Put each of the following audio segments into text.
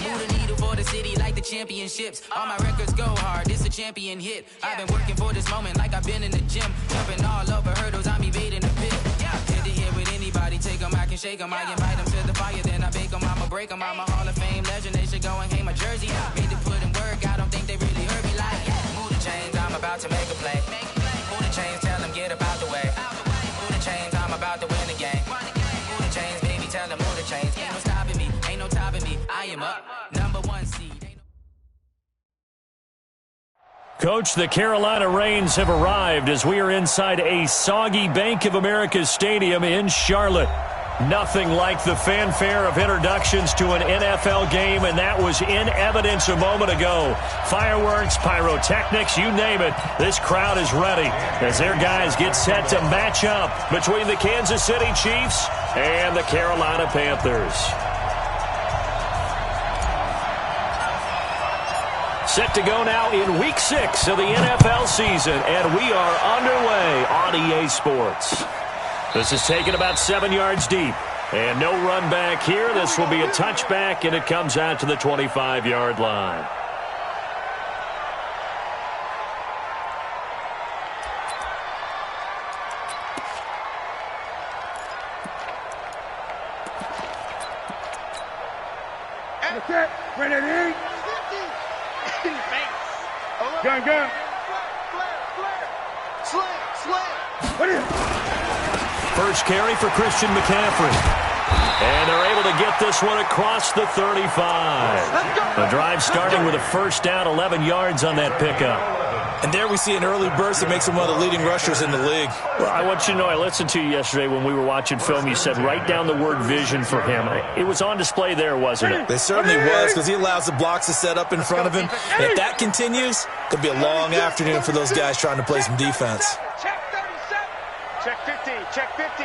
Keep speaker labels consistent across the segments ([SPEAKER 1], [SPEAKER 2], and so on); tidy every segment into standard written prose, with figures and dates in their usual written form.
[SPEAKER 1] Move the needle for the city like the championships. All my records go hard, this a champion hit. I've been working for this moment like I've been in the gym. Jumping all over hurdles, I'm evading the pit. Hit to hit with anybody, take them, I can shake them. I invite them to the fire, then I bake them, I'ma break them. I'm a Hall of Fame legend, they should go and hang my jersey. Made to put in work, I don't think they really heard me like. Move the chains, I'm about to make a play. Move the chains, tell them get up out the way. Move the chains, I'm about to win the game. Move the chains, baby, tell them move the chains. Ain't no stopping me, ain't no topping me. I am up, #1 seed.
[SPEAKER 2] Coach, the Carolina Rains have arrived as we are inside a soggy Bank of America Stadium in Charlotte. Nothing like the fanfare of introductions to an NFL game, and that was in evidence a moment ago. Fireworks, pyrotechnics, you name it. This crowd is ready as their guys get set to match up between the Kansas City Chiefs and the Carolina Panthers. Set to go now in Week 6 of the NFL season, and we are underway on EA Sports. This is taken about 7 yards deep, and no run back here. This will be a touchback, and it comes out to the 25-yard line.
[SPEAKER 3] Gun.
[SPEAKER 2] First carry for Christian McCaffrey. And they're able to get this one across the 35. The drive starting with a first down, 11 yards on that pickup.
[SPEAKER 4] And there we see an early burst that makes him one of the leading rushers in the league.
[SPEAKER 2] Well, I want you to know, I listened to you yesterday when we were watching film. You said write down the word vision for him. It was on display there, wasn't it?
[SPEAKER 4] It certainly was, because he allows the blocks to set up in front of him. And if that continues, it could be a long afternoon for those guys trying to play some defense.
[SPEAKER 3] Check 37. Check 50. Check 50.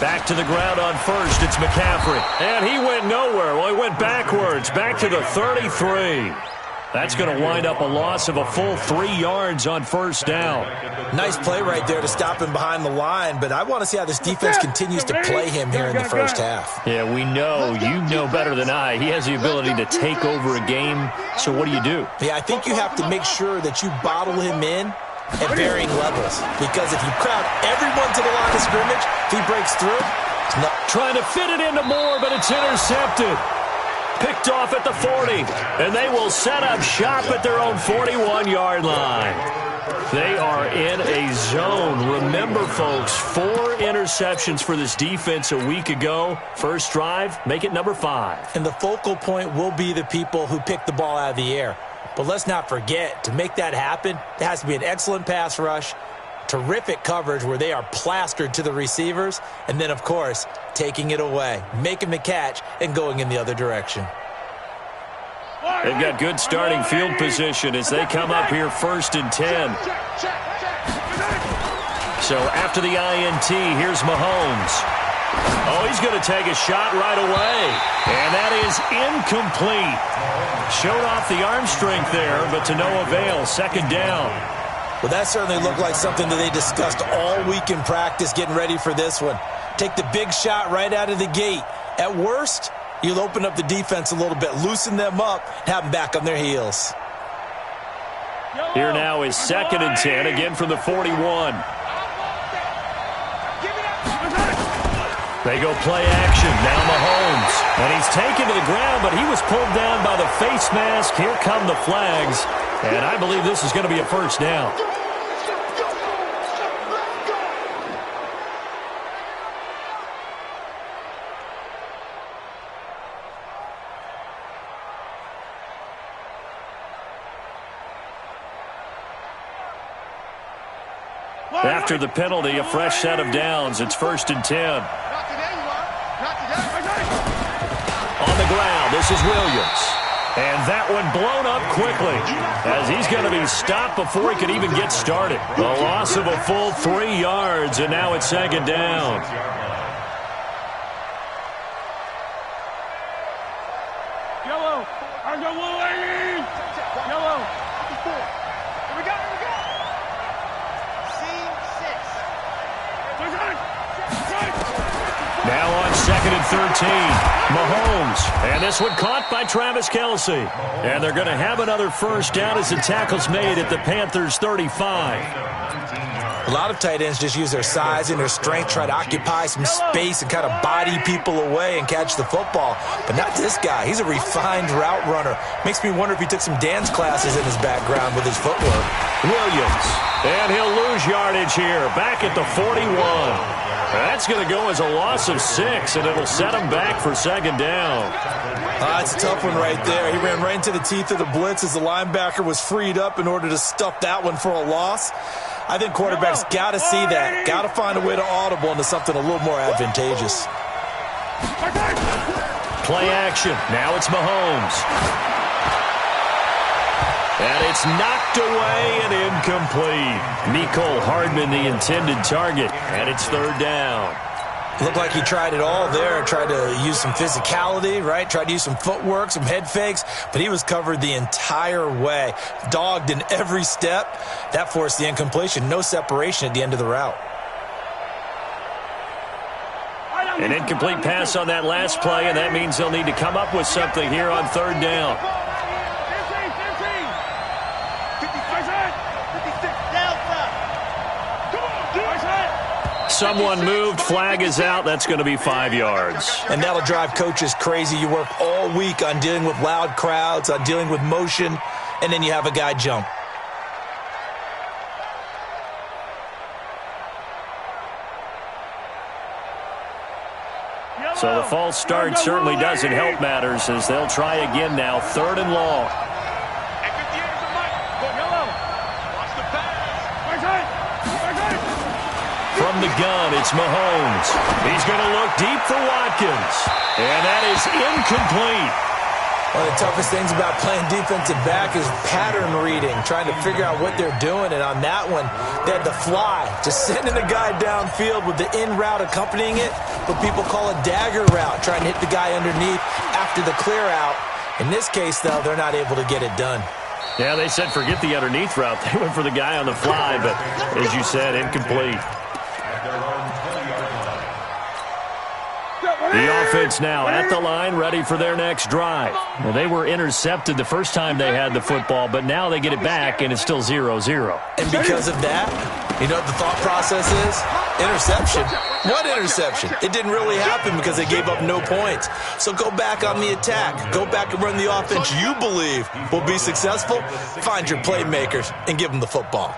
[SPEAKER 2] Back to the ground on first. It's McCaffrey. And he went nowhere. Well, he went backwards. Back to the 33. That's going to wind up a loss of a full 3 yards on first down.
[SPEAKER 4] Nice play right there to stop him behind the line, but I want to see how this defense continues to play him here in the first half.
[SPEAKER 2] Yeah, we know. You know better than I. He has the ability to take over a game. So what do you do?
[SPEAKER 4] Yeah, I think you have to make sure that you bottle him in at varying levels, because if you crowd everyone to the line of scrimmage, if he breaks through, it's not
[SPEAKER 2] trying to fit it into Moore, but it's intercepted. Picked off at the 40, and they will set up shop at their own 41-yard line. They are in a zone. Remember, folks, 4 interceptions for this defense a week ago. First drive, make it number 5.
[SPEAKER 4] And the focal point will be the people who pick the ball out of the air. But let's not forget, to make that happen, there has to be an excellent pass rush, terrific coverage where they are plastered to the receivers, and then, of course, taking it away, making the catch, and going in the other direction.
[SPEAKER 2] They've got good starting field position as they come up here first and 10. So after the INT, here's Mahomes. Oh, he's going to take a shot right away. And that is incomplete. Showed off the arm strength there, but to no avail. Second down.
[SPEAKER 4] Well, that certainly looked like something that they discussed all week in practice getting ready for this one. Take the big shot right out of the gate. At worst, you'll open up the defense a little bit, loosen them up, have them back on their heels.
[SPEAKER 2] Here now is second and 10, again from the 41. They go play action. Now Mahomes. And he's taken to the ground, but he was pulled down by the face mask. Here come the flags. And I believe this is going to be a first down. After the penalty, a fresh set of downs. It's first and 10. On the ground, this is Williams. And that one blown up quickly as he's going to be stopped before he could even get started. A loss of a full 3 yards, and now it's second down.
[SPEAKER 3] Yellow. Yellow. Here we go. C6.
[SPEAKER 2] Now on 2nd and 13, Mahomes. And this one caught by Travis Kelce. And they're going to have another first down as the tackle's made at the Panthers' 35.
[SPEAKER 4] A lot of tight ends just use their size and their strength, try to occupy some space and kind of body people away and catch the football. But not this guy. He's a refined route runner. Makes me wonder if he took some dance classes in his background with his footwork.
[SPEAKER 2] Williams. And he'll lose yardage here. Back at the 41. That's going to go as a loss of 6, and it'll set him back for 2nd down.
[SPEAKER 4] That's a tough one right there. He ran right into the teeth of the blitz as the linebacker was freed up in order to stuff that one for a loss. I think quarterbacks got to see that. Got to find a way to audible into something a little more advantageous.
[SPEAKER 2] Play action. Now it's Mahomes. And it's knocked away and incomplete. Mecole Hardman, the intended target, and it's 3rd down.
[SPEAKER 4] Looked like he tried it all there. Tried to use some physicality, right? Tried to use some footwork, some head fakes, but he was covered the entire way. Dogged in every step. That forced the incompletion. No separation at the end of the route.
[SPEAKER 2] An incomplete pass on that last play, and that means they'll need to come up with something here on 3rd down. Someone moved. Flag is out. That's going to be 5 yards.
[SPEAKER 4] And that'll drive coaches crazy. You work all week on dealing with loud crowds, on dealing with motion, and then you have a guy jump.
[SPEAKER 2] So the false start certainly doesn't help matters as they'll try again now. 3rd and long. From the gun, it's Mahomes. He's going to look deep for Watkins. And that is incomplete.
[SPEAKER 4] One of the toughest things about playing defensive back is pattern reading, trying to figure out what they're doing. And on that one, they had to fly, just sending the guy downfield with the in route accompanying it, what people call a dagger route, trying to hit the guy underneath after the clear out. In this case, though, they're not able to get it done.
[SPEAKER 2] Yeah, they said forget the underneath route. They went for the guy on the fly, but as you said, incomplete. The offense now at the line, ready for their next drive. Well, they were intercepted the first time they had the football, but now they get it back, and it's still 0-0.
[SPEAKER 4] And because of that, you know what the thought process is? Interception. What interception? It didn't really happen because they gave up no points. So go back on the attack. Go back and run the offense you believe will be successful. Find your playmakers and give them the football.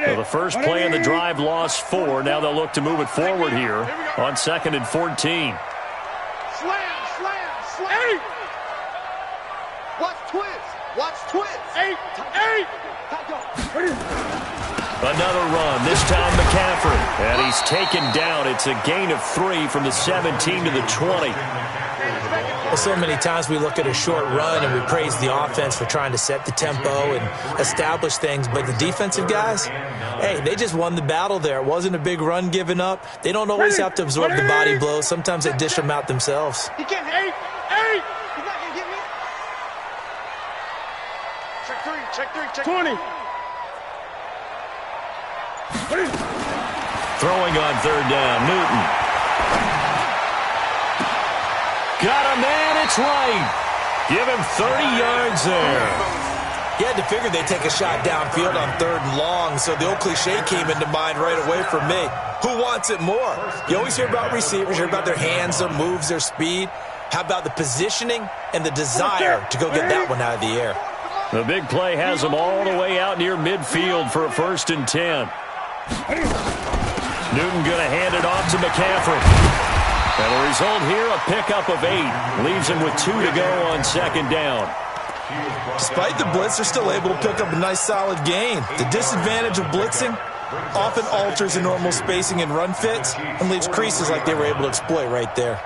[SPEAKER 2] So the first play of the drive lost 4. Now they'll look to move it forward here on 2nd and 14.
[SPEAKER 3] Slam, slam, slam. 8. Watch twist. Watch twist. 8.
[SPEAKER 2] Another run, this time McCaffrey. And he's taken down. It's a gain of 3 from the 17 to the 20.
[SPEAKER 4] Well, so many times we look at a short run and we praise the offense for trying to set the tempo and establish things. But the defensive guys, hey, they just won the battle there. It wasn't a big run given up. They don't always have to absorb the body blows. Sometimes they dish them out themselves.
[SPEAKER 3] He can't. 8. He's not going to get me. Check 3. 20.
[SPEAKER 2] Throwing on 3rd down, Newton. Got a man, it's Light. Give him 30 yards there.
[SPEAKER 4] You had to figure they'd take a shot downfield on 3rd and long, so the old cliche came into mind right away for me. Who wants it more? You always hear about receivers, you hear about their hands, their moves, their speed. How about the positioning and the desire to go get that one out of the air?
[SPEAKER 2] The big play has them all the way out near midfield for a 1st and 10. Newton going to hand it off to McCaffrey. And the result here, a pickup of 8. Leaves him with 2 to go on 2nd down.
[SPEAKER 4] Despite the blitz, they're still able to pick up a nice solid gain. The disadvantage of blitzing often alters the normal spacing and run fits and leaves creases like they were able to exploit right there.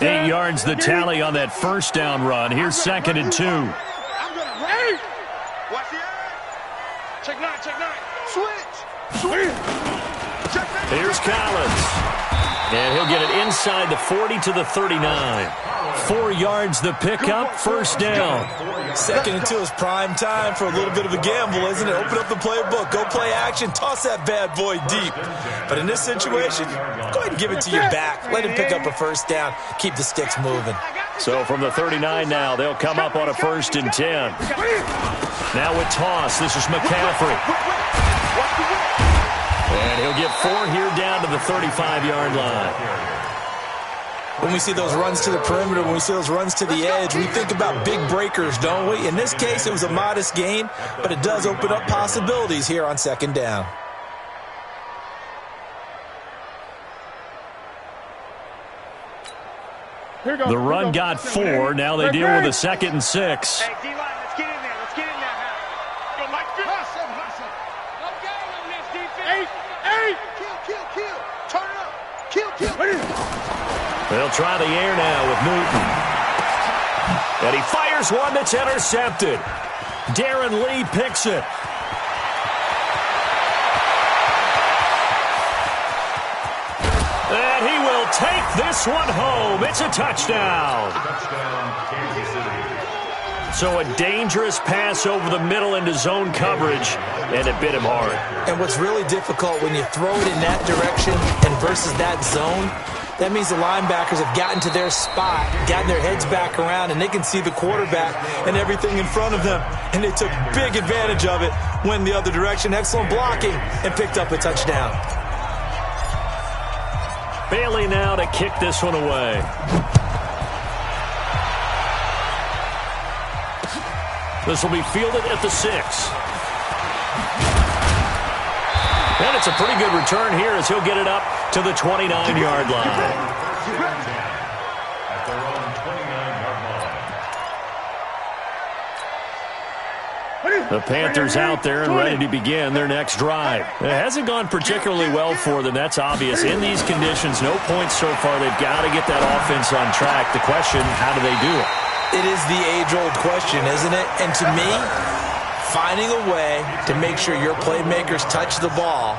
[SPEAKER 2] 8 yards the tally on that first down run. Here's 2nd and 2.
[SPEAKER 3] I'm gonna run. Watch the eye. Check 9, check 9. Switch. Check 9.
[SPEAKER 2] Here's Collins. And he'll get it inside the 40 to the 39. 4 yards the pickup, first down.
[SPEAKER 4] 2nd and 2 is prime time for a little bit of a gamble, isn't it? Open up the playbook, go play action, toss that bad boy deep. But in this situation, go ahead and give it to your back. Let him pick up a first down. Keep the sticks moving.
[SPEAKER 2] So from the 39 now, they'll come up on a 1st and 10. Now with toss, this is McCaffrey. And he'll get 4 here down to the 35-yard line.
[SPEAKER 4] When we see those runs to the perimeter, when we see those runs to the edge, we think about big breakers, don't we? In this case, it was a modest gain, but it does open up possibilities here on 2nd down.
[SPEAKER 2] The run got 4. Now they deal with a 2nd and 6.
[SPEAKER 3] Hey, D-line, let's get in there. Let's get in there now. Yo, Mike, hustle. No game on this defense. 8. Kill. Turn it up. Kill.
[SPEAKER 2] They'll try the air now with Newton. And he fires one that's intercepted. Darren Lee picks it. And he will take this one home. It's a touchdown. So a dangerous pass over the middle into zone coverage, and it bit him hard.
[SPEAKER 4] And what's really difficult when you throw it in that direction and versus that zone, that means the linebackers have gotten to their spot, gotten their heads back around, and they can see the quarterback and everything in front of them. And they took big advantage of it, went the other direction, excellent blocking, and picked up a touchdown.
[SPEAKER 2] Bailey now to kick this one away. This will be fielded at the 6. And it's a pretty good return here as he'll get it up to the 29-yard line. The Panthers out there and ready to begin their next drive. It hasn't gone particularly well for them. That's obvious. In these conditions, no points so far. They've got to get that offense on track. The question, how do they do it?
[SPEAKER 4] It is the age-old question, isn't it? And to me, finding a way to make sure your playmakers touch the ball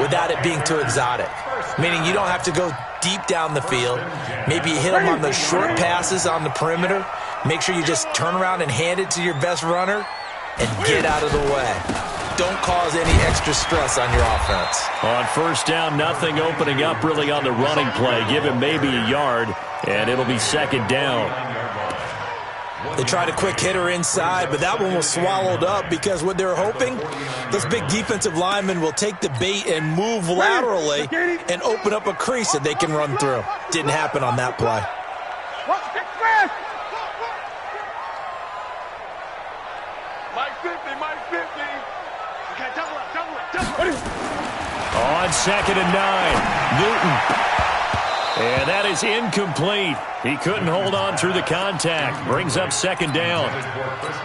[SPEAKER 4] without it being too exotic. Meaning you don't have to go deep down the field. Maybe you hit them on those short passes on the perimeter. Make sure you just turn around and hand it to your best runner and get out of the way. Don't cause any extra stress on your offense.
[SPEAKER 2] On first down, nothing opening up really on the running play. Give him maybe a yard, and it'll be 2nd down.
[SPEAKER 4] They tried a quick hitter inside, but that one was swallowed up because what they're hoping, those big defensive linemen will take the bait and move laterally and open up a crease that they can run through. Didn't happen on that play.
[SPEAKER 3] Mike 50. Okay, double up.
[SPEAKER 2] On 2nd and 9, Newton. And that is incomplete. He couldn't hold on through the contact. Brings up 2nd down.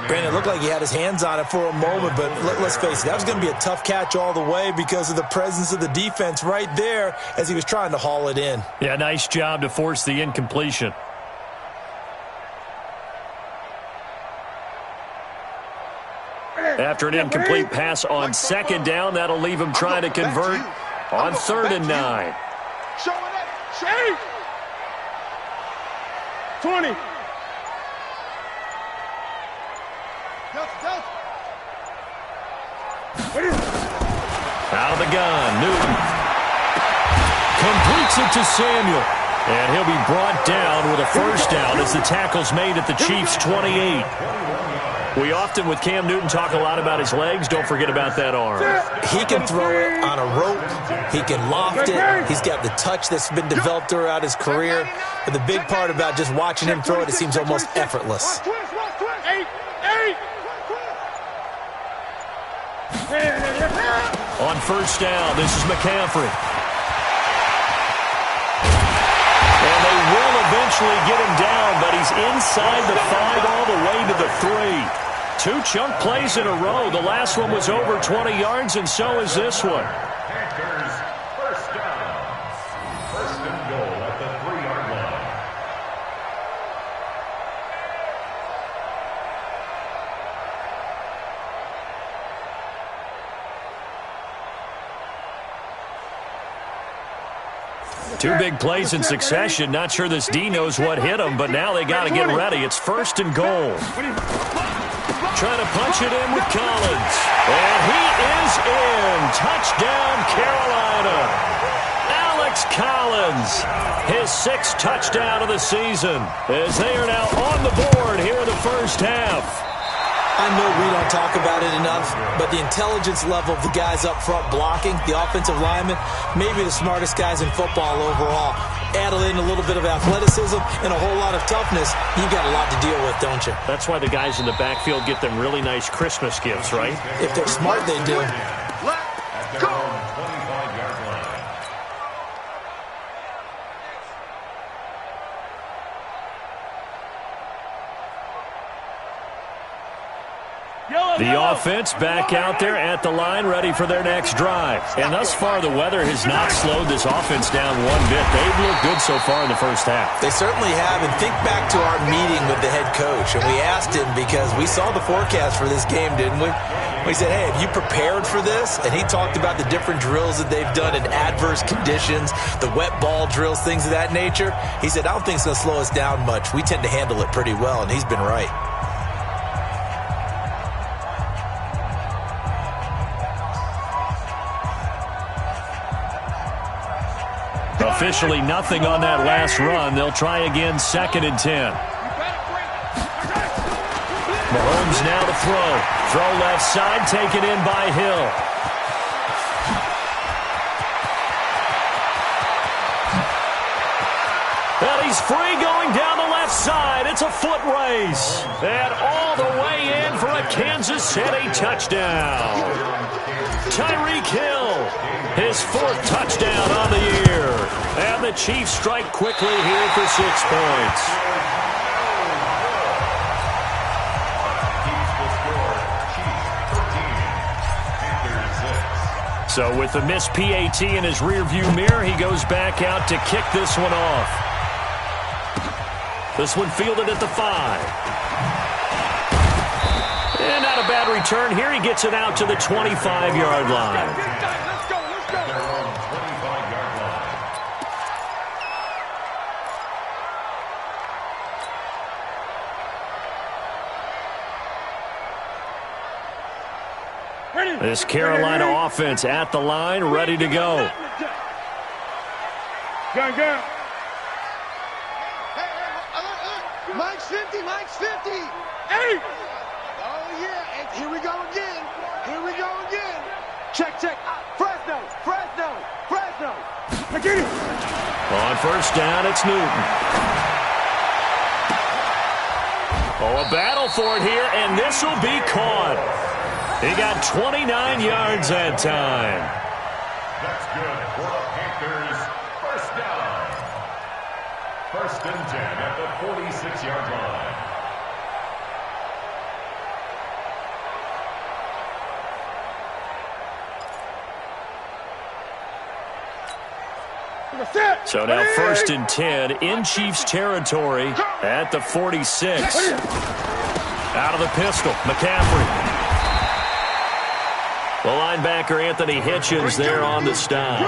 [SPEAKER 4] Brandon, it looked like he had his hands on it for a moment, but let's face it, that was going to be a tough catch all the way because of the presence of the defense right there as he was trying to haul it in.
[SPEAKER 2] Yeah, nice job to force the incompletion. After an incomplete pass on 2nd down, that'll leave him trying to convert on 3rd and 9.
[SPEAKER 3] Show it up. 20.
[SPEAKER 2] Out of the gun, Newton. Completes it to Samuel. And he'll be brought down with a first down as the tackle's made at the Chiefs' 28. We often, with Cam Newton, talk a lot about his legs. Don't forget about that arm.
[SPEAKER 4] He can throw it on a rope. He can loft it. He's got the touch that's been developed throughout his career. But the big part about just watching him throw it, it seems almost effortless.
[SPEAKER 3] 8.
[SPEAKER 2] On first down, this is McCaffrey. And they will eventually get him down, but he's inside the 5 all the way to the 3. 2 chunk plays in a row. The last one was over 20 yards, and so is this one.
[SPEAKER 5] Panthers first down. First and goal at the 3-yard line.
[SPEAKER 2] Two big plays in succession. Not sure this D knows what hit him, but now they got to get ready. It's 1st and goal. Trying to punch it in with Collins. And he is in. Touchdown, Carolina. Alex Collins, his 6th touchdown of the season, as they are now on the board here in the first half.
[SPEAKER 4] I know we don't talk about it enough, but the intelligence level of the guys up front blocking, the offensive linemen, maybe the smartest guys in football overall. Add in a little bit of athleticism and a whole lot of toughness, you've got a lot to deal with, don't you?
[SPEAKER 2] That's why the guys in the backfield get them really nice Christmas gifts, right?
[SPEAKER 4] If they're smart, they do.
[SPEAKER 3] Let's go.
[SPEAKER 2] The offense back out there at the line, ready for their next drive. And thus far, the weather has not slowed this offense down one bit. They've looked good so far in the first half.
[SPEAKER 4] They certainly have. And think back to our meeting with the head coach. And we asked him, because we saw the forecast for this game, didn't we? We said, hey, have you prepared for this? And he talked about the different drills that they've done in adverse conditions, the wet ball drills, things of that nature. He said, I don't think it's going to slow us down much. We tend to handle it pretty well, and he's been right.
[SPEAKER 2] Officially nothing on that last run. They'll try again, 2nd and 10. Mahomes now to throw. Throw left side, taken in by Hill. And he's free going down the left side. It's a foot race. And all the way in for a Kansas City touchdown. Tyreek Hill, his 4th touchdown on the year. And the Chiefs strike quickly here for 6 points. So with the missed PAT in his rearview mirror, he goes back out to kick this one off. This one fielded at the 5. And not a bad return here. He gets it out to the 25-yard line.
[SPEAKER 3] Let's go.
[SPEAKER 2] This Carolina offense at the line, ready to go.
[SPEAKER 3] Go. Mike's 50. Hey! Oh, yeah. And here we go again. Check. Fresno. Get it.
[SPEAKER 2] On 1st down, it's Newton. Oh, a battle for it here, and this will be caught. He got 29 yards that time.
[SPEAKER 5] That's good for the Panthers. 1st down. 1st and 10 at the 46-yard line.
[SPEAKER 2] So now 1st and 10 in Chiefs territory at the 46. Out of the pistol, McCaffrey. The linebacker, Anthony Hitchens, there on the stop.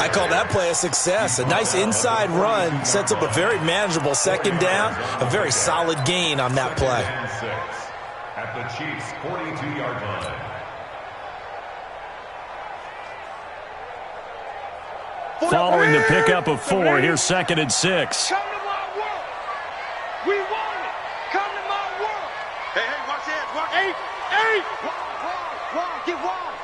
[SPEAKER 4] I call that play a success. A nice inside run sets up a very manageable 2nd down. A very solid gain on that play.
[SPEAKER 5] At the Chiefs' 42-yard line.
[SPEAKER 2] Following the pickup of 4, here's 2nd and 6.
[SPEAKER 3] Come to my world. We want it. Come to my world. Hey, watch that. Eight. Get wide.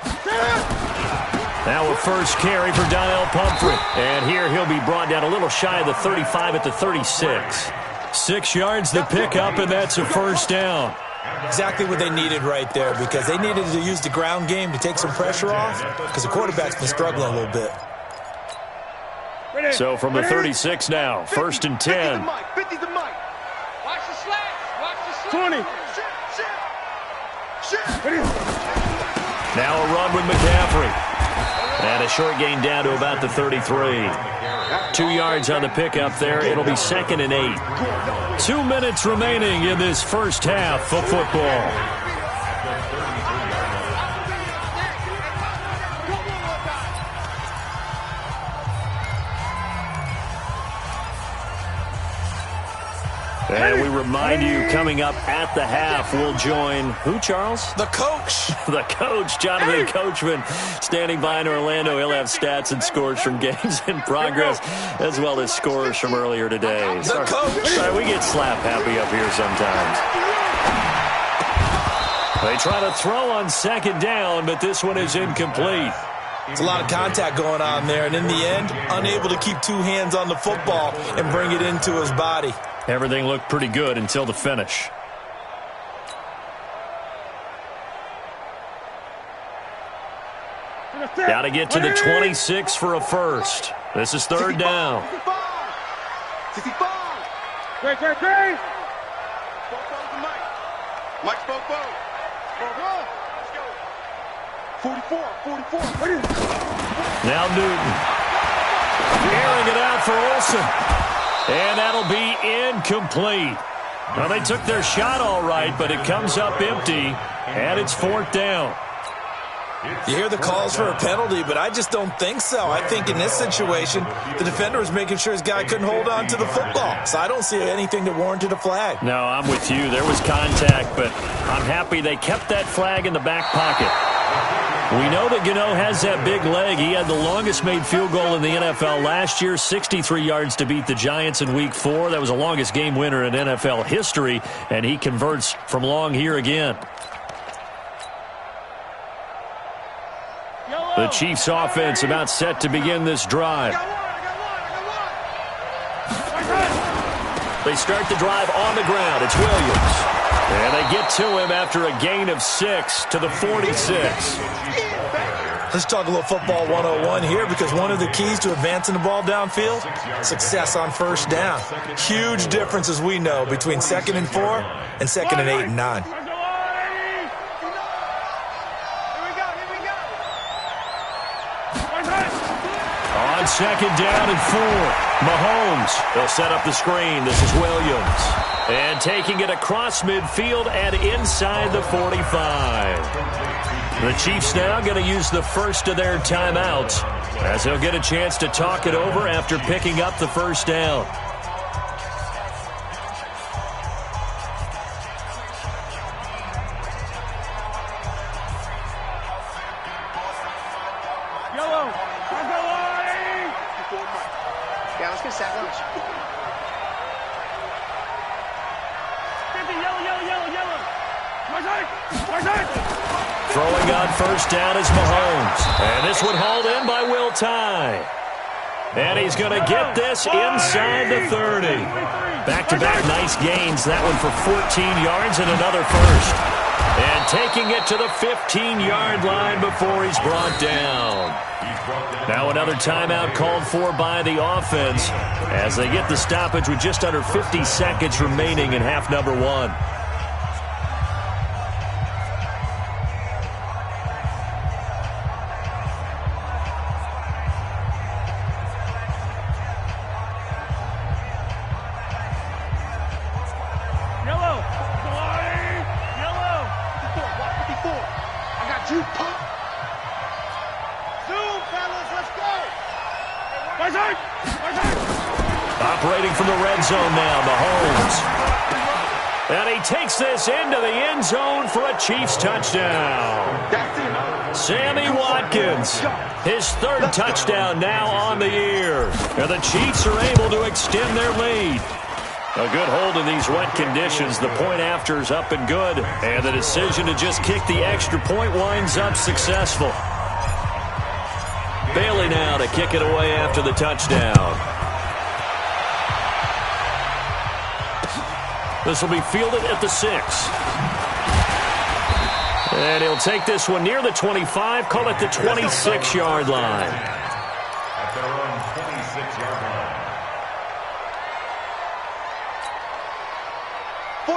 [SPEAKER 2] Now a first carry for Donnell Pumphrey. And here he'll be brought down a little shy of the 35 at the 36. 6 yards the pickup, and that's a 1st down.
[SPEAKER 4] Exactly what they needed right there, because they needed to use the ground game to take some pressure off, because the quarterback's been struggling a little bit.
[SPEAKER 2] So from the 36 now, 1st and 10.
[SPEAKER 3] 50 the mic. Watch the slats. 20.
[SPEAKER 2] Now a run with McCaffrey. And a short gain down to about the 33. 2 yards on the pickup there. It'll be 2nd and 8. 2 minutes remaining in this first half of football. And we remind you, coming up at the half, we'll join who, Charles?
[SPEAKER 4] The coach.
[SPEAKER 2] The coach, Jonathan Coachman, standing by in Orlando. He'll have stats and scores from games in progress, as well as scores from earlier today.
[SPEAKER 4] The coach.
[SPEAKER 2] Sorry, we get slap happy up here sometimes. They try to throw on second down, but this one is incomplete.
[SPEAKER 4] It's a lot of contact going on there, and in the end, unable to keep two hands on the football and bring it into his body.
[SPEAKER 2] Everything looked pretty good until the finish. Got to get to the 26 for a first. This is third down.
[SPEAKER 3] 65. Great. Mike Spoke. Let's go. 44.
[SPEAKER 2] Now Newton. Airing it out for Olsen. And that'll be incomplete. Well, they took their shot all right, but it comes up empty, and it's fourth down.
[SPEAKER 4] You hear the calls for a penalty, but I just don't think so. I think in this situation, the defender was making sure his guy couldn't hold on to the football. So I don't see anything that warranted a flag.
[SPEAKER 2] No, I'm with you. There was contact, but I'm happy they kept that flag in the back pocket. We know that Gano has that big leg. He had the longest made field goal in the NFL last year, 63 yards to beat the Giants in Week 4. That was the longest game winner in NFL history, and he converts from long here again. The Chiefs offense about set to begin this drive. They start the drive on the ground. It's Williams. And they get to him after a gain of 6 to the 46.
[SPEAKER 4] Let's talk a little football 101 here, because one of the keys to advancing the ball downfield, success on first down. Huge difference, as we know, between 2nd and 4 and 2nd and 8 and 9.
[SPEAKER 2] On second down and 4, Mahomes. They'll set up the screen. This is Williams. And taking it across midfield and inside the 45. The Chiefs now going to use the first of their timeouts, as they'll get a chance to talk it over after picking up the first down. Throwing on first down is Mahomes. And this one hauled in by Will Tye. And he's going to get this inside the 30. Back-to-back nice gains. That one for 14 yards and another first. And taking it to the 15-yard line before he's brought down. Now another timeout called for by the offense as they get the stoppage with just under 50 seconds remaining in half number 1. Operating from the red zone now, Mahomes. And he takes this into the end zone for a Chiefs touchdown. Sammy Watkins, his third touchdown now on the year. And the Chiefs are able to extend their lead. A good hold in these wet conditions. The point after is up and good. And the decision to just kick the extra point winds up successful. Bailey now to kick it away after the touchdown. This will be fielded at the 6. And he'll take this one near the 25, call it the 26-yard line.
[SPEAKER 5] At their own 26-yard line.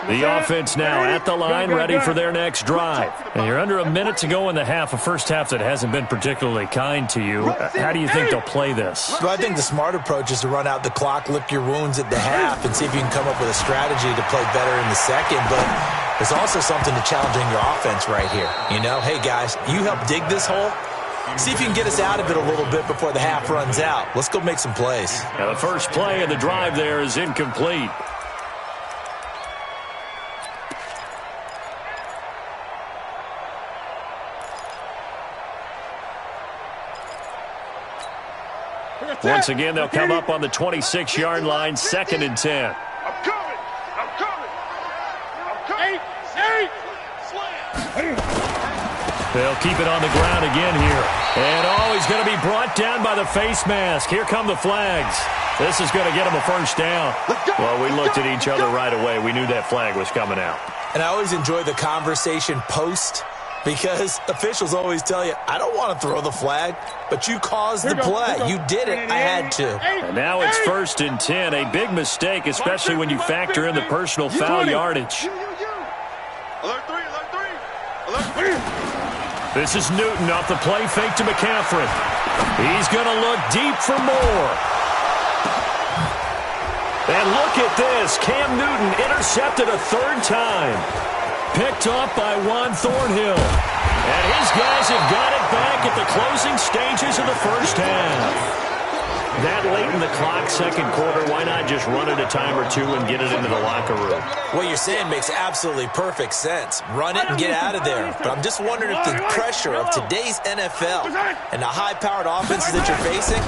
[SPEAKER 2] The offense now at the line, ready for their next drive. And you're under a minute to go in the half, a first half that hasn't been particularly kind to you. How do you think they'll play this?
[SPEAKER 4] Well, I think the smart approach is to run out the clock, lick your wounds at the half, and see if you can come up with a strategy to play better in the second. But there's also something to challenging your offense right here. You know, hey, guys, you help dig this hole. See if you can get us out of it a little bit before the half runs out. Let's go make some plays.
[SPEAKER 2] Now the first play of the drive there is incomplete. Once again, they'll come up on the 26-yard line, 2nd and 10.
[SPEAKER 3] I'm coming. I'm coming. I'm coming. 8.
[SPEAKER 2] They'll keep it on the ground again here. And, he's going to be brought down by the face mask. Here come the flags. This is going to get him a first down. Well, we looked at each other right away. We knew that flag was coming out.
[SPEAKER 4] And I always enjoy the conversation post because officials always tell you, I don't want to throw the flag, but you caused the play. You did it. I had to.
[SPEAKER 2] And now it's 1st and 10. A big mistake, especially when you factor in the personal foul yardage.
[SPEAKER 3] Alert 3. Alert 3.
[SPEAKER 2] This is Newton off the play fake to McCaffrey. He's going to look deep for more. And look at this. Cam Newton intercepted a 3rd time. Picked off by Juan Thornhill. And his guys have got it back at the closing stages of the first half. That late in the clock, 2nd quarter, why not just run it a time or two and get it into the locker room?
[SPEAKER 4] What you're saying makes absolutely perfect sense. Run it and get out of there. But I'm just wondering if the pressure of today's NFL and the high-powered offenses that you're facing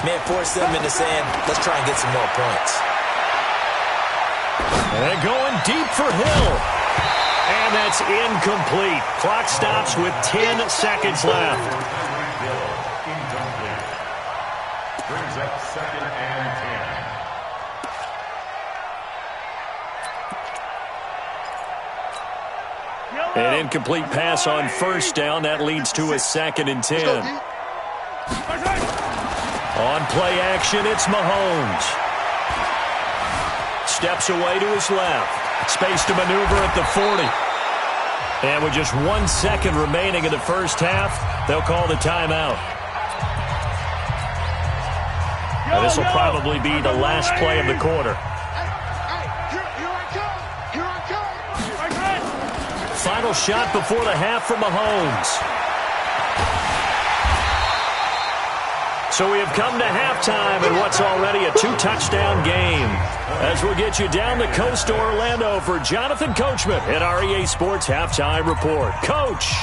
[SPEAKER 4] may have forced them into saying, let's try and get some more points.
[SPEAKER 2] And going deep for Hill. And that's incomplete. Clock stops with 10 seconds left.
[SPEAKER 5] Brings up 2nd and 10.
[SPEAKER 2] An incomplete pass on 1st down. That leads to a 2nd and 10. On play action, it's Mahomes. Steps away to his left. Space to maneuver at the 40. And with just 1 second remaining in the first half, they'll call the timeout. Now, this will probably be the last play of the quarter. Final shot before the half from Mahomes. So we have come to halftime in what's already a 2-touchdown game. As we'll get you down the coast to Orlando for Jonathan Coachman at our EA Sports Halftime Report. Coach!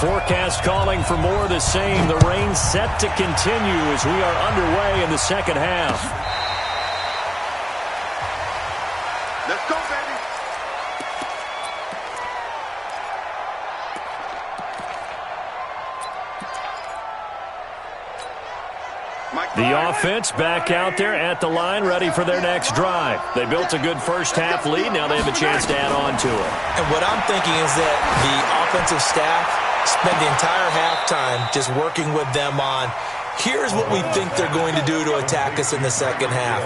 [SPEAKER 2] Forecast calling for more of the same. The rain set to continue as we are underway in the second half.
[SPEAKER 3] Let's go, baby.
[SPEAKER 2] The offense back out there at the line, ready for their next drive. They built a good first half lead. Now they have a chance to add on to it.
[SPEAKER 4] And what I'm thinking is that the offensive staff spend the entire halftime just working with them on, here's what we think they're going to do to attack us in the second half.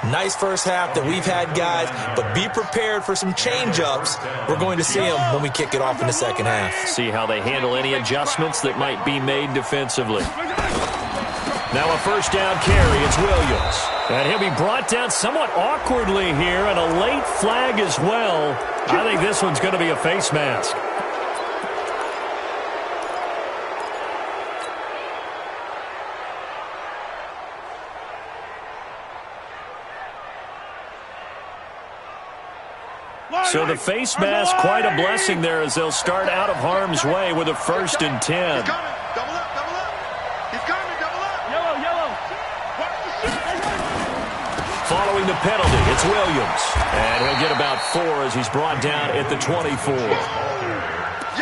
[SPEAKER 4] Nice first half that we've had, guys, but be prepared for some change-ups. We're going to see them when we kick it off in the second half.
[SPEAKER 2] See how they handle any adjustments that might be made defensively. Now a first down carry, it's Williams. And he'll be brought down somewhat awkwardly here, and a late flag as well. I think this one's going to be a face mask. So the face mask, quite a blessing there as they'll start out of harm's way with a 1st and 10.
[SPEAKER 3] Double up. He's coming, double up. Yellow.
[SPEAKER 2] Following the penalty, it's Williams. And he'll get about 4 as he's brought down at the 24.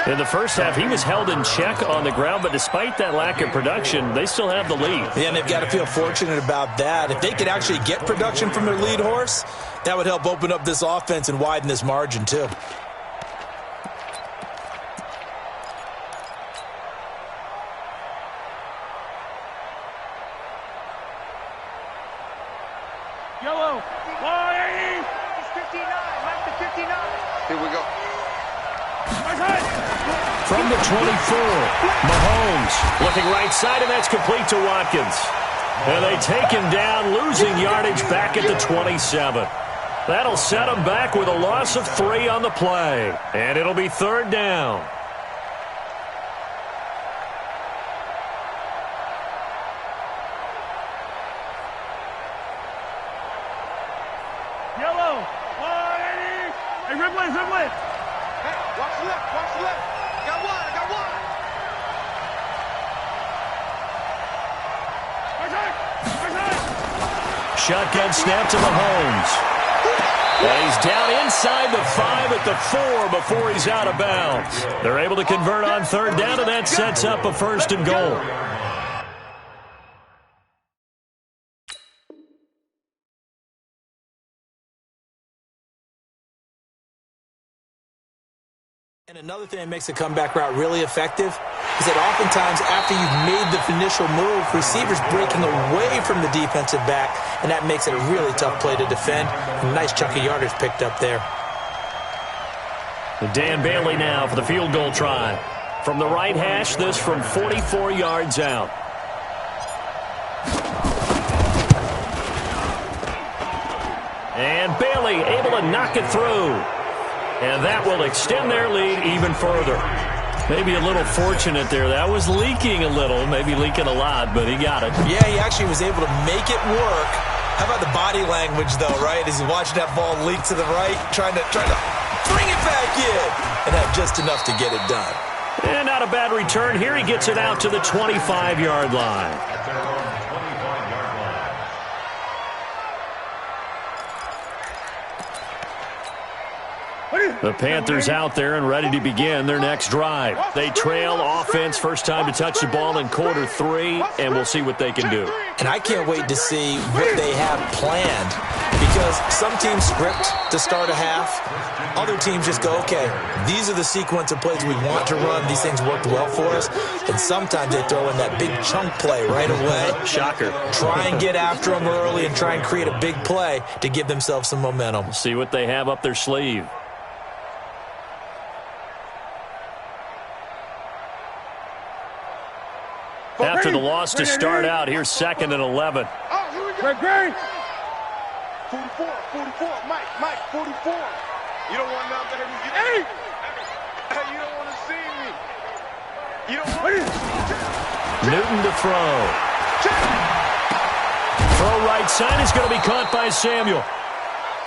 [SPEAKER 2] In the first half, he was held in check on the ground, but despite that lack of production, they still have the lead.
[SPEAKER 4] Yeah, and they've got to feel fortunate about that. If they could actually get production from their lead horse, that would help open up this offense and widen this margin, too.
[SPEAKER 3] Yellow. 180. It's 59. Mike the 59. Here we go.
[SPEAKER 2] From the 24, Mahomes looking right side, and that's complete to Watkins. And they take him down, losing yardage back at the 27. That'll set him back with a loss of 3 on the play. And it'll be 3rd down.
[SPEAKER 3] Yellow. 180. Hey, Ripley. Hey, watch the left. I got one.
[SPEAKER 2] shotgun snap to Mahomes. And he's down inside the 5 at the 4 before he's out of bounds. They're able to convert on third down, and that sets up a 1st and goal.
[SPEAKER 4] And another thing that makes a comeback route really effective is that oftentimes after you've made the initial move, receivers breaking away from the defensive back, and that makes it a really tough play to defend. A nice chunk of yardage picked up there.
[SPEAKER 2] Dan Bailey now for the field goal try. From the right hash, this from 44 yards out. And Bailey able to knock it through. And that will extend their lead even further. Maybe a little fortunate there. That was leaking a little, maybe leaking a lot, but he got it.
[SPEAKER 4] Yeah, he actually was able to make it work. How about the body language, though, right? As he's watching that ball leak to the right, trying to bring it back in, and had just enough to get it done.
[SPEAKER 2] And not a bad return. Here he gets it out to the 25-yard line. The Panthers out there and ready to begin their next drive. They trail offense, first time to touch the ball in quarter 3, and we'll see what they can do.
[SPEAKER 4] And I can't wait to see what they have planned, because some teams script to start a half. Other teams just go, okay, these are the sequence of plays we want to run. These things worked well for us. And sometimes they throw in that big chunk play right away.
[SPEAKER 2] Shocker.
[SPEAKER 4] Try and get after them early and try and create a big play to give themselves some momentum.
[SPEAKER 2] See what they have up their sleeve. After the loss to start out, here's 2nd and 11.
[SPEAKER 3] Oh, here we go. Great. 44, Mike, 44. You don't want nothing better than you. Hey, you don't want to see me. You don't want to.
[SPEAKER 2] Newton to throw. Throw right side is going to be caught by Samuel.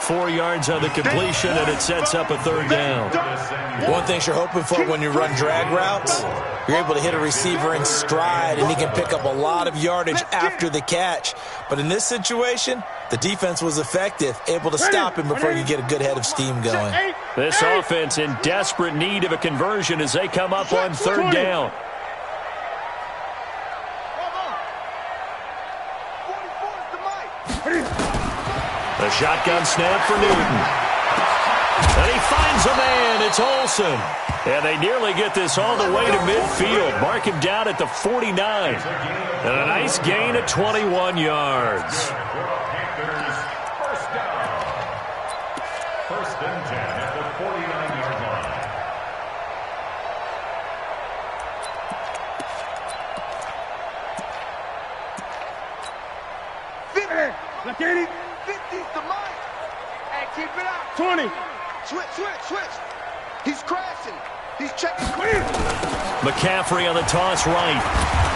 [SPEAKER 2] 4 yards on the completion, and it sets up a 3rd down.
[SPEAKER 4] One thing you're hoping for when you run drag routes, you're able to hit a receiver in stride, and he can pick up a lot of yardage after the catch. But in this situation, the defense was effective, able to stop him before you get a good head of steam going.
[SPEAKER 2] This offense in desperate need of a conversion as they come up on 3rd down. The shotgun snap for Newton. And he finds a man. It's Olsen. And they nearly get this all the way to midfield. Mark him down at the 49. And a nice gain of 21 yards.
[SPEAKER 5] First down. 1st and 10 at the 49-yard line.
[SPEAKER 3] 50. Look at him. 50's the mic. Hey, keep it out. 20. Switch. He's crashing. He's checking clear.
[SPEAKER 2] McCaffrey on the toss right.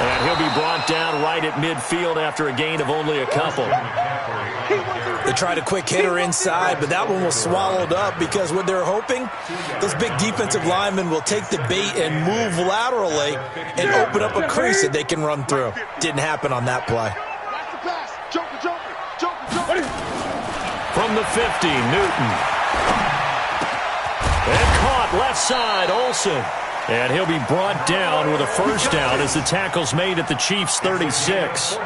[SPEAKER 2] And he'll be brought down right at midfield after a gain of only a couple.
[SPEAKER 4] They tried a quick hitter inside, but that one was swallowed up because what they're hoping, those big defensive linemen will take the bait and move laterally and open up a crease that they can run through. Didn't happen on that play.
[SPEAKER 3] Watch the pass. Joker.
[SPEAKER 2] From the 50, Newton. And caught left side, Olsen. And he'll be brought down with a 1st down as the tackle's made at the Chiefs' 36.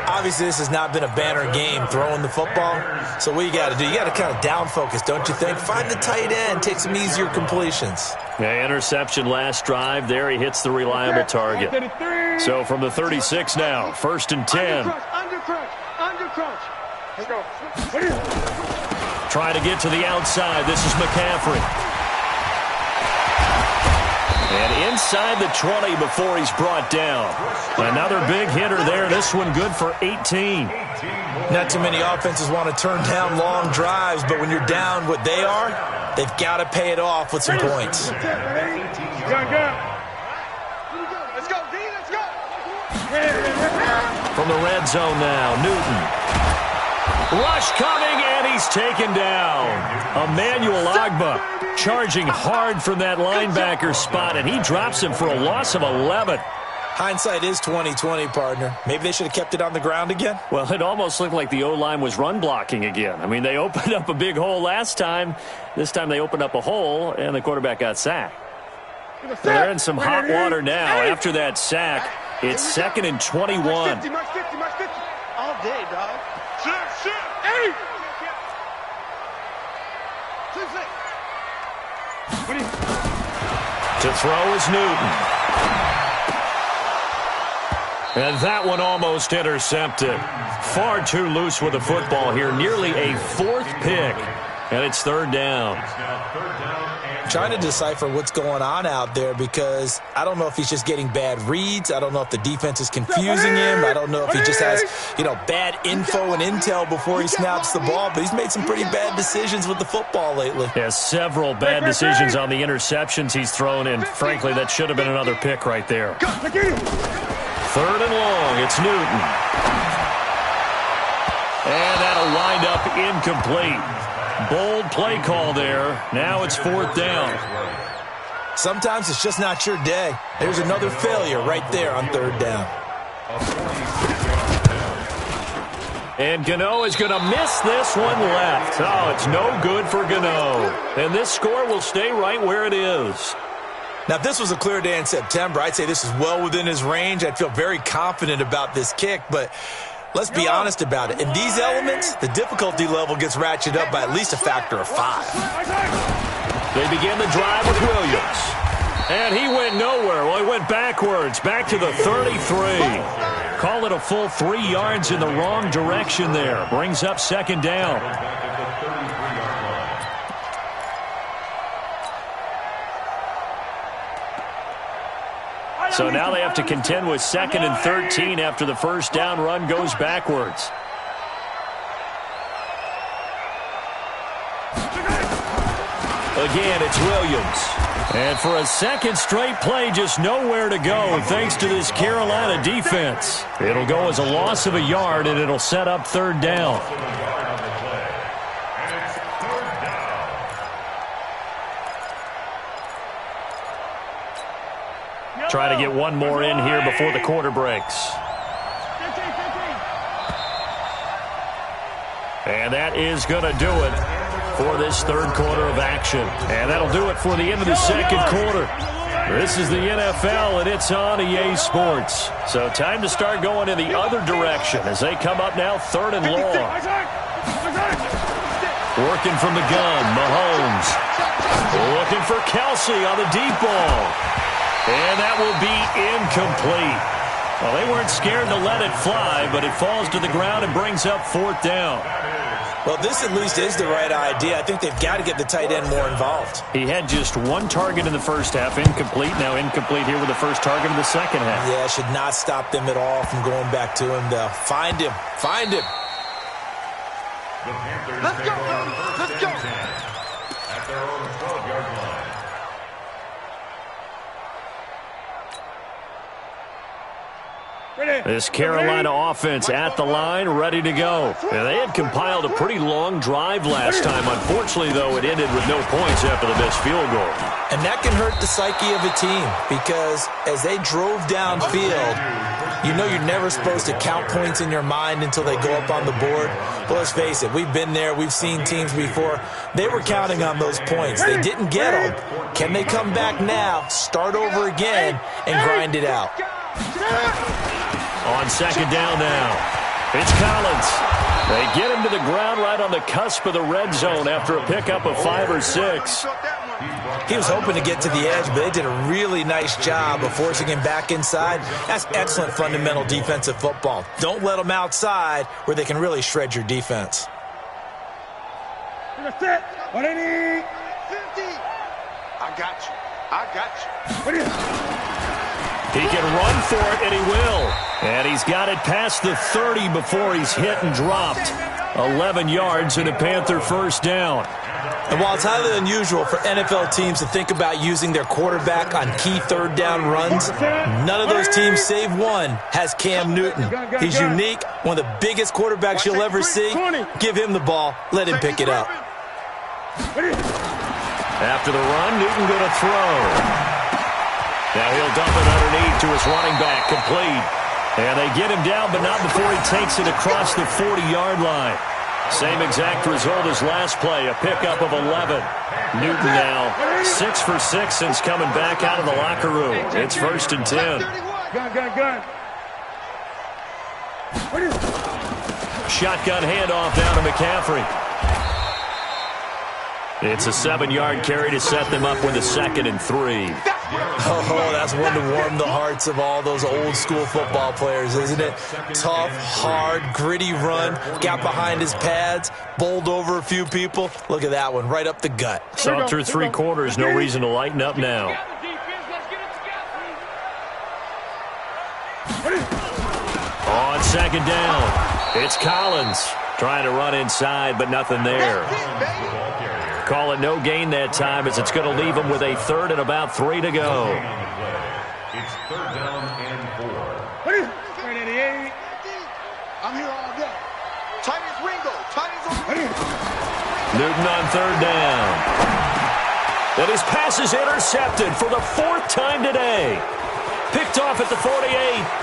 [SPEAKER 4] Obviously, this has not been a banner game throwing the football. So what you got to do, you got to kind of down focus, don't you think? Find the tight end, take some easier completions.
[SPEAKER 2] Yeah, interception last drive. There he hits the reliable target. So from the 36 now, 1st and 10.
[SPEAKER 3] Under crunch. Let's go.
[SPEAKER 2] Trying to get to the outside. This is McCaffrey. And inside the 20 before he's brought down. Another big hitter there. This one good for 18.
[SPEAKER 4] Not too many offenses want to turn down long drives, but when you're down what they are, they've got to pay it off with some points.
[SPEAKER 3] Let's go, D. Let's go.
[SPEAKER 2] From the red zone now, Newton. Rush coming, and he's taken down. Emmanuel Ogbah charging hard from that linebacker spot, and he drops him for a loss of 11.
[SPEAKER 4] Hindsight is 20/20, partner. Maybe they should have kept it on the ground again.
[SPEAKER 2] Well, it almost looked like the O-line was run blocking again. I mean, they opened up a big hole last time. This time they opened up a hole, and the quarterback got sacked. They're in some hot water now. After that sack, it's 2nd and 21.
[SPEAKER 3] 50, all day, dog. Shit. Hey!
[SPEAKER 2] To throw is Newton. And that one almost intercepted. Far too loose with the football here. Nearly a 4th pick. And it's 3rd down.
[SPEAKER 4] Trying to decipher what's going on out there because I don't know if he's just getting bad reads. I don't know if the defense is confusing him. I don't know if he just has, bad info and intel before he snaps the ball. But he's made some pretty bad decisions with the football lately.
[SPEAKER 2] Yeah, several bad decisions on the interceptions he's thrown in. Frankly, that should have been another pick right there. 3rd and long. It's Newton. And that'll wind up incomplete. Bold play call there. Now it's 4th down.
[SPEAKER 4] Sometimes it's just not your day. There's another failure right there on 3rd down.
[SPEAKER 2] And Gano is going to miss this one left. Oh, it's no good for Gano. And this score will stay right where it is.
[SPEAKER 4] Now, if this was a clear day in September, I'd say this is well within his range. I'd feel very confident about this kick, but let's be honest about it. In these elements, the difficulty level gets ratcheted up by at least a factor of 5.
[SPEAKER 2] They begin the drive with Williams. And he went nowhere. Well, he went backwards, back to the 33. Call it a full 3 yards in the wrong direction there. Brings up 2nd down. So now they have to contend with 2nd and 13 after the 1st down run goes backwards. Again, it's Williams. And for a 2nd straight play, just nowhere to go thanks to this Carolina defense. It'll go as a loss of a yard, and it'll set up 3rd down. Try to get one more in here before the quarter breaks. And that is going to do it for this 3rd quarter of action. And that'll do it for the end of the 2nd quarter. This is the NFL, and it's on EA Sports. So time to start going in the other direction as they come up now 3rd and long. Working from the gun, Mahomes. Looking for Kelsey on the deep ball. And that will be incomplete. Well, they weren't scared to let it fly, but it falls to the ground and brings up 4th down.
[SPEAKER 4] Well, this at least is the right idea. I think they've got to get the tight end more involved.
[SPEAKER 2] He had just 1 target in the 1st half, incomplete. Now incomplete here with the 1st target in the 2nd half.
[SPEAKER 4] Yeah, should not stop them at all from going back to him, though. Find him. Find him.
[SPEAKER 3] Let's go. Let's go.
[SPEAKER 5] At their own 12-yard line.
[SPEAKER 2] This Carolina offense at the line, ready to go. And they had compiled a pretty long drive last time. Unfortunately, though, it ended with no points after the missed field goal.
[SPEAKER 4] And that can hurt the psyche of a team because as they drove downfield, you know you're never supposed to count points in your mind until they go up on the board. But let's face it, we've been there. We've seen teams before. They were counting on those points. They didn't get them. Can they come back now, start over again, and grind it out?
[SPEAKER 2] On 2nd down now, it's Collins. They get him to the ground right on the cusp of the red zone after a pickup of 5 or 6.
[SPEAKER 4] He was hoping to get to the edge, but they did a really nice job of forcing him back inside. That's excellent fundamental defensive football. Don't let them outside where they can really shred your defense.
[SPEAKER 3] I got you.
[SPEAKER 2] He can run for it, and he will. And he's got it past the 30 before he's hit and dropped. 11 yards and a Panther 1st down.
[SPEAKER 4] And while it's highly unusual for NFL teams to think about using their quarterback on key 3rd down runs, none of those teams save one has Cam Newton. He's unique, one of the biggest quarterbacks you'll ever see. Give him the ball. Let him pick it up.
[SPEAKER 2] After the run, Newton going to throw. Now he'll dump it underneath to his running back, complete. And they get him down, but not before he takes it across the 40-yard line. Same exact result as last play, a pickup of 11. Newton now 6 for 6 since coming back out of the locker room. It's 1st and 10.
[SPEAKER 3] Gun.
[SPEAKER 2] Shotgun handoff down to McCaffrey. It's a 7-yard carry to set them up with a 2nd and 3.
[SPEAKER 4] Oh, that's one to warm the hearts of all those old-school football players, isn't it? Tough, hard, gritty run, got behind his pads, bowled over a few people. Look at that one, right up the gut.
[SPEAKER 2] Saw through 3 quarters, no reason to lighten up now. On 2nd down, it's Collins trying to run inside, but nothing there. Call it no gain that time as it's going to leave him with a 3rd and about 3 to go.
[SPEAKER 5] It's 3rd down and 4.
[SPEAKER 3] I'm here all day. Chinese Ringo.
[SPEAKER 2] Newton on 3rd down. And his pass is intercepted for the 4th time today. Picked off at the 48.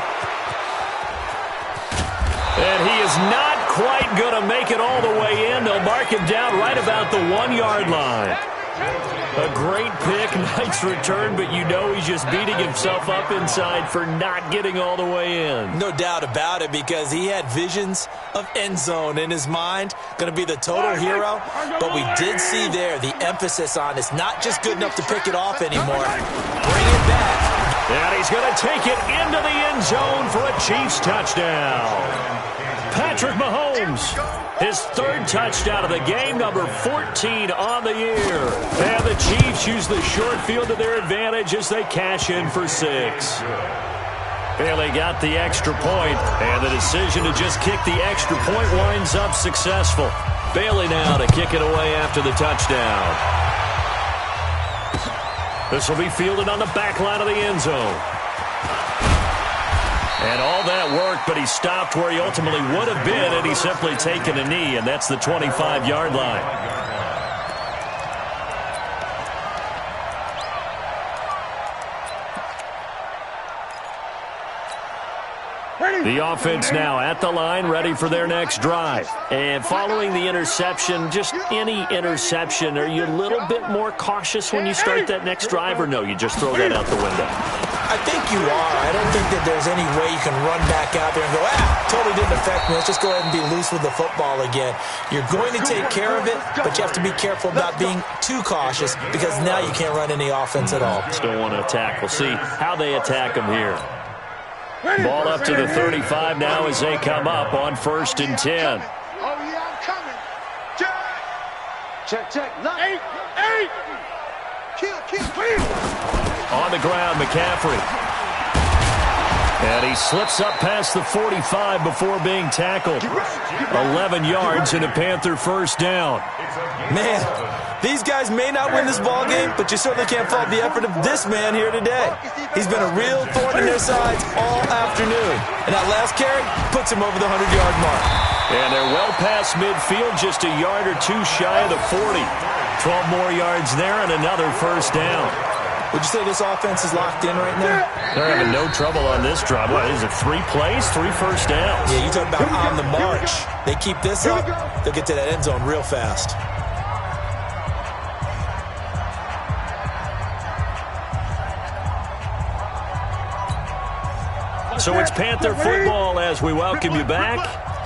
[SPEAKER 2] And he is not quite going to make it all the way in. They'll mark him down right about the 1-yard line. A great pick, nice return, but you know he's just beating himself up inside for not getting all the way in.
[SPEAKER 4] No doubt about it, because he had visions of end zone in his mind. Going to be the total hero. But we did see there the emphasis on it's not just good enough to pick it off anymore. Bring it back.
[SPEAKER 2] And he's going to take it into the end zone for a Chiefs touchdown. Patrick Mahomes, his 3rd touchdown of the game, number 14 on the year. And the Chiefs use the short field to their advantage as they cash in for 6. Bailey got the extra point, and the decision to just kick the extra point winds up successful. Bailey now to kick it away after the touchdown. This will be fielded on the back line of the end zone. And all that worked, but he stopped where he ultimately would have been had he simply taken a knee, and that's the 25-yard line. The offense now at the line, ready for their next drive. And following the interception, just any interception, are you a little bit more cautious when you start that next drive, or no, you just throw that out the window?
[SPEAKER 4] I think you are. I don't think that there's any way you can run back out there and go, totally didn't affect me. Let's just go ahead and be loose with the football again. You're going to take care of it, but you have to be careful about being too cautious, because now you can't run any offense at all.
[SPEAKER 2] Still want to attack. We'll see how they attack him here. Ball up to the 35 now as they come up on 1st and 10.
[SPEAKER 3] Oh, yeah, I'm coming. Check. 8. Kill.
[SPEAKER 2] On the ground, McCaffrey. And he slips up past the 45 before being tackled. 11 yards and a Panther 1st down.
[SPEAKER 4] Man, these guys may not win this ball game, but you certainly can't fault the effort of this man here today. He's been a real thorn in their sides all afternoon. And that last carry puts him over the 100-yard mark.
[SPEAKER 2] And they're well past midfield, just a yard or two shy of the 40. 12 more yards there and another 1st down.
[SPEAKER 4] Would you say this offense is locked in right now?
[SPEAKER 2] They're having no trouble on this drive. What is it, 3 plays, 3 first downs?
[SPEAKER 4] Yeah, you talk about on the march. They keep this up, they'll get to that end zone real fast.
[SPEAKER 2] So it's Panther football as we welcome you back.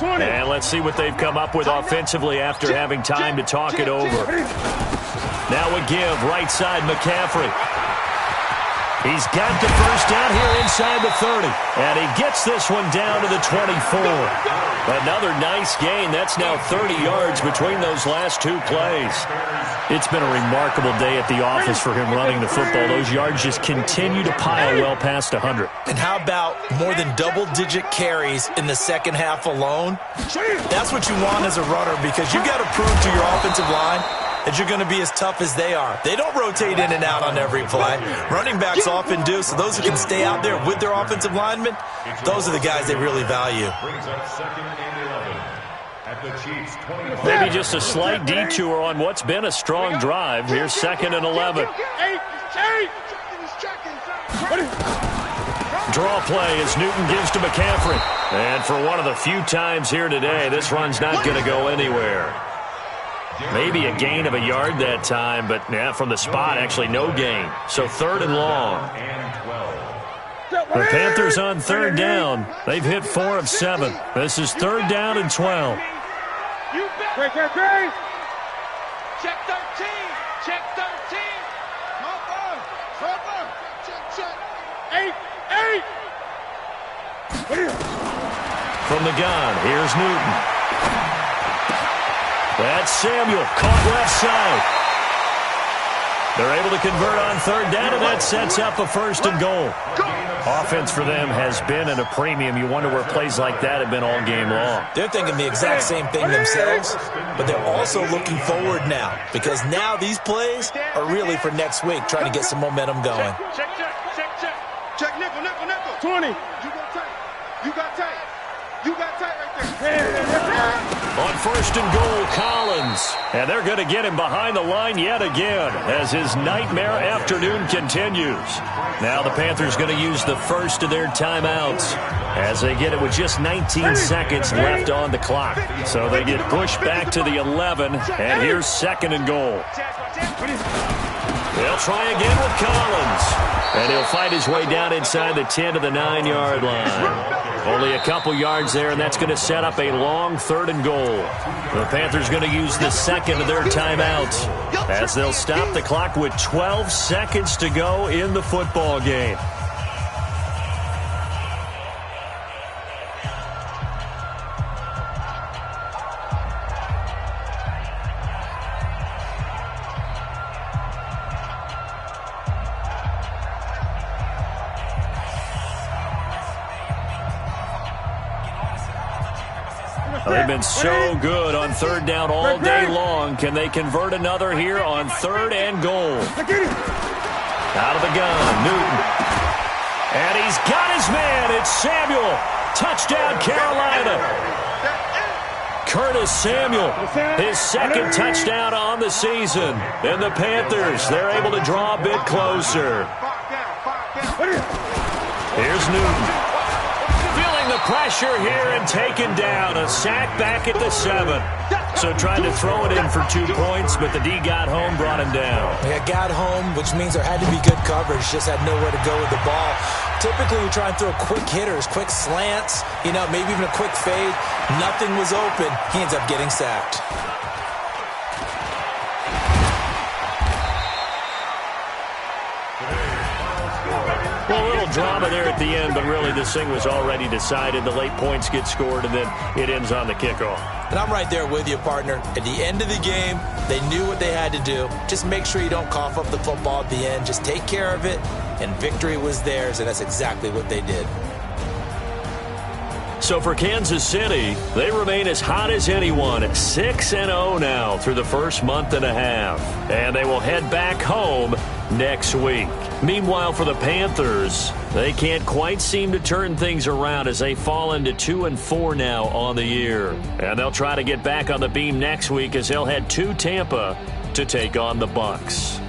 [SPEAKER 2] And let's see what they've come up with offensively after having time to talk it over. Now a give, right side, McCaffrey. He's got the 1st down here inside the 30. And he gets this one down to the 24. Another nice gain. That's now 30 yards between those last 2 plays. It's been a remarkable day at the office for him running the football. Those yards just continue to pile well past 100.
[SPEAKER 4] And how about more than double-digit carries in the second half alone? That's what you want as a runner, because you got to prove to your offensive line that you're going to be as tough as they are. They don't rotate in and out on every play. Running backs often do, so those who can stay out there with their offensive linemen, those are the guys they really value.
[SPEAKER 2] Maybe just a slight detour on what's been a strong drive. Here's 2nd and 11. Draw play as Newton gives to McCaffrey. And for one of the few times here today, this run's not going to go anywhere. Maybe a gain of a yard that time, but yeah, from the spot, actually no gain. So 3rd and long. The Panthers on 3rd down. They've hit 4 of 7. This is 3rd down and 12.
[SPEAKER 3] Check 13. Check 13. Check. 8.
[SPEAKER 2] From the gun, here's Newton. That's Samuel, caught left side. They're able to convert on 3rd down, and that sets up a 1st and goal. Offense for them has been at a premium. You wonder where plays like that have been all game long.
[SPEAKER 4] They're thinking the exact same thing themselves, but they're also looking forward now, because now these plays are really for next week, trying to get some momentum going.
[SPEAKER 3] Check nickel. 20. You got tight right there.
[SPEAKER 2] On 1st and goal, Collins. And they're going to get him behind the line yet again as his nightmare afternoon continues. Now the Panthers going to use the first of their timeouts as they get it with just 19 seconds left on the clock. So they get pushed back to the 11, and here's 2nd and goal. They'll try again with Collins. And he'll fight his way down inside the 10 to the 9-yard line. Only a couple yards there, and that's going to set up a long 3rd and goal. The Panthers going to use the 2nd of their timeouts as they'll stop the clock with 12 seconds to go in the football game. They've been so good on 3rd down all day long. Can they convert another here on 3rd and goal? Out of the gun, Newton. And he's got his man. It's Samuel. Touchdown, Carolina. Curtis Samuel, his 2nd touchdown on the season. And the Panthers, they're able to draw a bit closer. Here's Newton. Feeling the pressure here and taken down. A sack back at the 7. So tried to throw it in for 2 points, but the D got home, brought him down.
[SPEAKER 4] Yeah, got home, which means there had to be good coverage. Just had nowhere to go with the ball. Typically, you try and throw quick hitters, quick slants, maybe even a quick fade. Nothing was open. He ends up getting sacked.
[SPEAKER 2] Well, a little drama there at the end, but really this thing was already decided. The late points get scored, and then it ends on the kickoff.
[SPEAKER 4] And I'm right there with you, partner. At the end of the game, they knew what they had to do. Just make sure you don't cough up the football at the end. Just take care of it, and victory was theirs, and that's exactly what they did.
[SPEAKER 2] So for Kansas City, they remain as hot as anyone at 6-0 now through the first month and a half. And they will head back home next week. Meanwhile, for the Panthers, they can't quite seem to turn things around as they fall into 2-4 now on the year. And they'll try to get back on the beam next week as they'll head to Tampa to take on the Bucs.